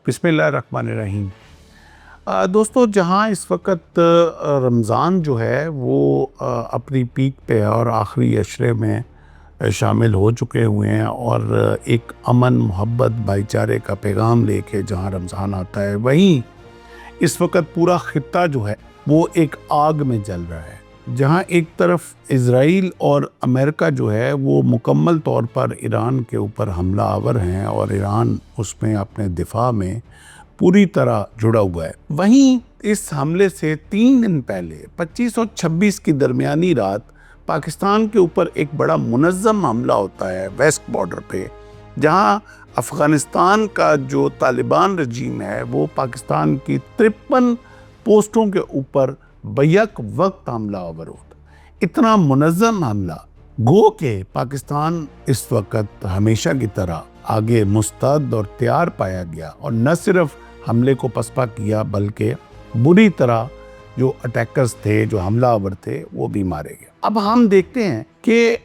बिस्मिल्लाहिर्रहमानिर्रहीम। दोस्तों, जहाँ इस वक्त रमज़ान जो है वो अपनी पीक पे है और आखिरी अशरे में शामिल हो चुके हुए हैं और एक अमन मोहब्बत भाईचारे का पैगाम लेके जहाँ रमज़ान आता है, वहीं इस वक्त पूरा खित्ता जो है वो एक आग में जल रहा है। जहाँ एक तरफ इज़राइल और अमेरिका जो है वो मुकम्मल तौर पर ईरान के ऊपर हमला आवर हैं और ईरान उसमें अपने दिफा में पूरी तरह जुड़ा हुआ है, वहीं इस हमले से 3 दिन पहले 25 और 26 की दरमियानी रात पाकिस्तान के ऊपर एक बड़ा मुनज़्ज़म हमला होता है वेस्ट बॉर्डर पे, जहां अफ़गानिस्तान का जो तालिबान रजीम है वो पाकिस्तान की 53 पोस्टों के ऊपर बैक वक्त हमला आवर होता। इतना मुनज़्ज़म हमला गो के पाकिस्तान इस वक्त हमेशा की तरह आगे मुस्तैद और तैयार पाया गया और न सिर्फ हमले को पसपा किया बल्कि बुरी तरह जो अटैकर्स थे, जो हमलावर थे, वो भी मारे गए। अब हम देखते हैं कि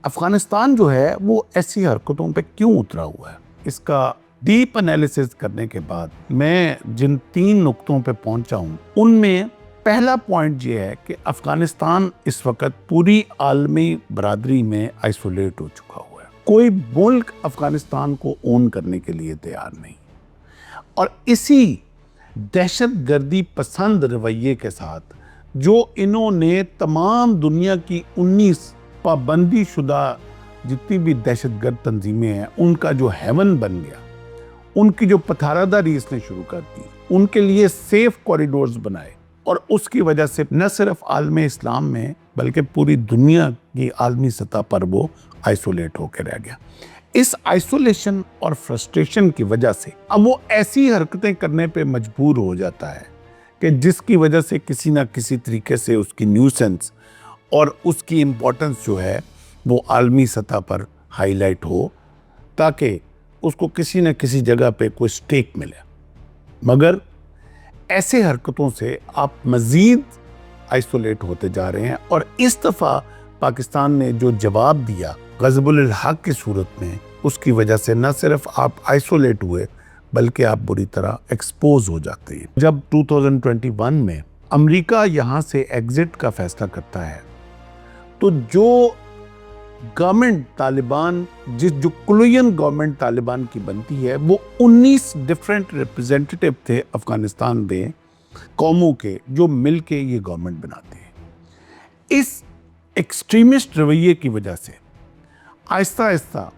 अफ़गानिस्तान जो है वो ऐसी हरकतों पे क्यों उतरा हुआ है। इसका डीप एनालिसिस करने के बाद मैं जिन 3 नुक्तों पे पहुंचा हूं, उनमें पहला पॉइंट ये है कि अफ़गानिस्तान इस वक्त पूरी आलमी बरादरी में आइसोलेट हो चुका हुआ है। कोई मुल्क अफ़गानिस्तान को ओन करने के लिए तैयार नहीं, और इसी दहशतगर्दी पसंद रवैये के साथ जो इन्होंने तमाम दुनिया की 19 पाबंदी शुदा जितनी भी दहशतगर्द तंजीमें हैं उनका जो हेवन बन गया, उनकी जो पथारादारी इसने शुरू कर दी, उनके लिए सेफ कॉरिडोर्स बनाए, और उसकी वजह से न सिर्फ आलमी इस्लाम में बल्कि पूरी दुनिया की आलमी सतह पर वो आइसोलेट होकर रह गया। इस आइसोलेशन और फ्रस्ट्रेशन की वजह से अब वो ऐसी हरकतें करने पे मजबूर हो जाता है कि जिसकी वजह से किसी ना किसी तरीके से उसकी न्यूसेंस और उसकी इम्पोर्टेंस जो है वो आलमी सतह पर हाईलाइट हो, ताकि उसको किसी न किसी जगह पे कोई स्टेक मिले। मगर ऐसे हरकतों से आप मज़ीद आइसोलेट होते जा रहे हैं, और इस दफ़ा पाकिस्तान ने जो जवाब दिया ग़ज़बुल हक़ की सूरत में, उसकी वजह से न सिर्फ आप आइसोलेट हुए बल्कि आप बुरी तरह एक्सपोज हो जाते हैं। जब 2021 में अमेरिका यहाँ से एग्जिट का फैसला करता है, तो जो गवर्नमेंट तालिबान जो कुलियन गवर्नमेंट तालिबान की बनती है, वो 19 डिफरेंट रिप्रेजेंटेटिव थे अफ़गानिस्तान में कौमों के, जो मिल के ये गवर्नमेंट बनाते हैं। इस एक्सट्रीमिस्ट रवैये की वजह से आहिस्ता आहिस्ता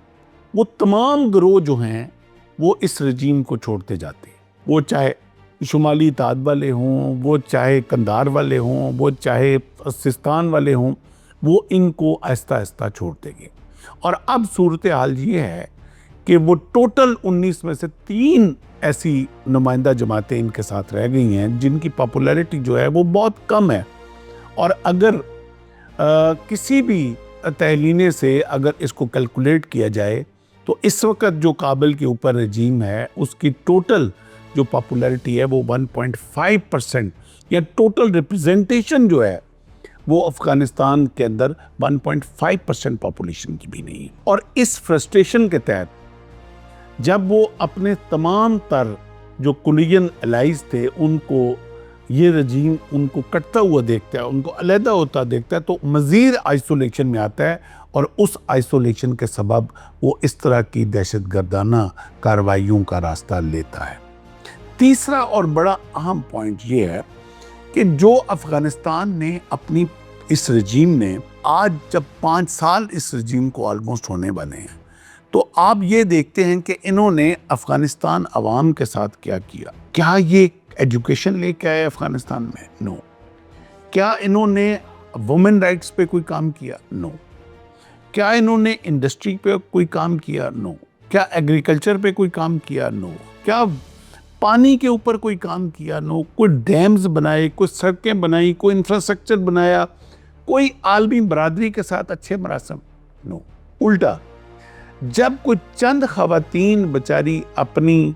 वो तमाम गिरोह जो हैं वो इस रजीम को छोड़ते जाते हैं। वो चाहे शुमाली ताद वाले हों, वो चाहे कंधार वाले हों, वो चाहे सिस्तान वाले हों, वो इनको आहिस्ता आहिस्ता छोड़ते गए। और अब सूरत हाल ये है कि वो टोटल 19 में से 3 ऐसी नुमाइंदा जमातें इनके साथ रह गई हैं जिनकी पॉपुलैरिटी जो है वो बहुत कम है। और अगर किसी भी तहलीने से अगर इसको कैलकुलेट किया जाए तो इस वक्त जो काबिल के ऊपर रजीम है उसकी टोटल जो पॉपुलैरिटी है वो 1.5%, या टोटल रिप्रेजेंटेशन जो है वो अफ़गानिस्तान के अंदर 1.5% पॉपुलेशन की भी नहीं है। और इस फ्रस्ट्रेशन के तहत जब वो अपने तमाम तर जो कुलियन एलाइज थे उनको ये रजीम उनको कटता हुआ देखता है, उनको अलहदा होता देखता है, तो मज़ीद आइसोलेशन में आता है, और उस आइसोलेशन के सबब वो इस तरह की दहशतगर्दाना कार्रवाइयों का रास्ता लेता है। तीसरा और बड़ा अहम पॉइंट ये है कि जो अफ़गानिस्तान ने अपनी इस रजीम ने आज जब 5 साल इस रजीम को ऑलमोस्ट होने वाले हैं, तो आप ये देखते हैं कि इन्होंने अफ़गानिस्तान अवाम के साथ क्या किया। क्या ये एजुकेशन लेके आए अफ़गानिस्तान में? नो। क्या इन्होंने वुमेन राइट्स पे कोई काम किया? नो। क्या इन्होंने इंडस्ट्री पे कोई काम किया? नो। क्या एग्रीकल्चर पे कोई काम किया? नो। क्या पानी के ऊपर कोई काम किया? नो। कोई डैम्स बनाए, कोई सड़कें बनाई, कोई इंफ्रास्ट्रक्चर बनाया, कोई आलमी बरादरी के साथ अच्छे मरासम? नो। उल्टा, जब कोई चंद ख़वातीन बेचारी अपनी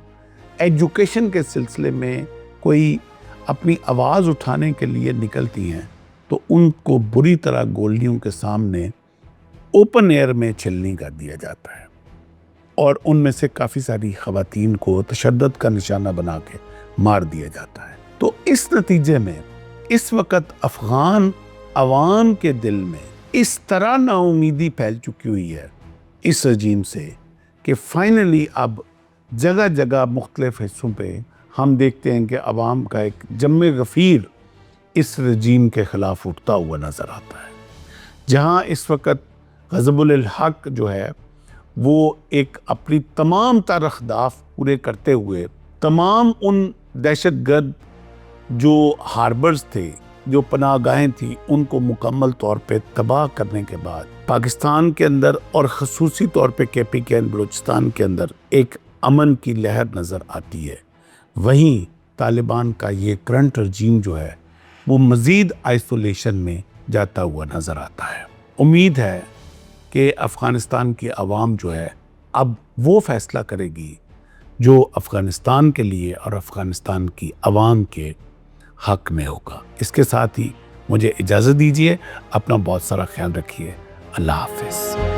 एजुकेशन के सिलसिले में कोई अपनी आवाज़ उठाने के लिए निकलती हैं, तो उनको बुरी तरह गोलियों के सामने ओपन एयर में छलनी कर दिया जाता है। और उनमें से काफ़ी सारी ख़वातीन को तशद्दुद का निशाना बना के मार दिया जाता है। तो इस नतीजे में इस वक्त अफ़गान अवाम के दिल में इस तरह नाउमीदी फैल चुकी हुई है इस रजीम से कि फाइनली अब जगह जगह मुख्तलिफ हिस्सों पे हम देखते हैं कि अवाम का एक जम्मे गफ़ीर इस रजीम के ख़िलाफ़ उठता हुआ नज़र आता है। जहाँ इस वक्त ग़ज़बुल हक़ जो है वो एक अपनी तमाम तर अहदाफ पूरे करते हुए तमाम उन दहशतगर्द जो हार्बर्स थे, जो पनाहगाहें थी, उनको मुकम्मल तौर पे तबाह करने के बाद पाकिस्तान के अंदर और ख़ुसूसी तौर पे KPK बलूचिस्तान के अंदर एक अमन की लहर नज़र आती है। वहीं तालिबान का ये करंट रजीम जो है वो मज़ीद आइसोलेशन में जाता हुआ नज़र आता है। उम्मीद है कि अफ़गानिस्तान की आवाम जो है अब वो फ़ैसला करेगी जो अफ़गानिस्तान के लिए और अफ़गानिस्तान की आवाम के हक़ में होगा। इसके साथ ही मुझे इजाज़त दीजिए। अपना बहुत सारा ख्याल रखिए। अल्लाह हाफ़िज़।